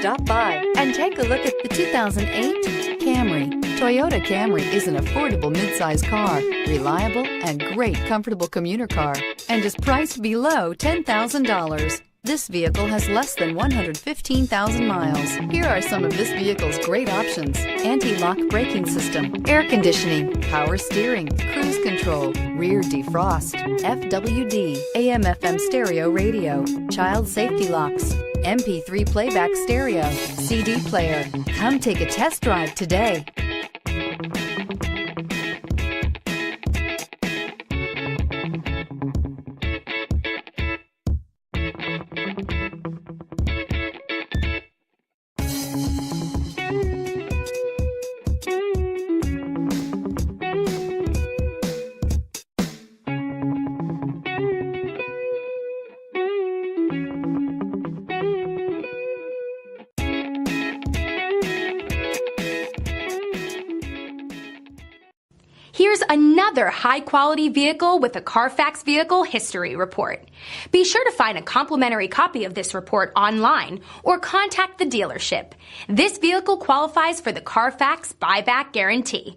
Stop by and take a look at the 2008 Camry. Toyota Camry is an affordable midsize car, reliable and great comfortable commuter car, and is priced below $10,000. This vehicle has less than 115,000 miles. Here are some of this vehicle's great options: anti-lock braking system, air conditioning, power steering, cruise control, rear defrost, FWD, AM/FM stereo radio, child safety locks, MP3 playback stereo, CD player. Come take a test drive today. Here's another high-quality vehicle with a Carfax Vehicle History Report. Be sure to find a complimentary copy of this report online or contact the dealership. This vehicle qualifies for the Carfax Buyback Guarantee.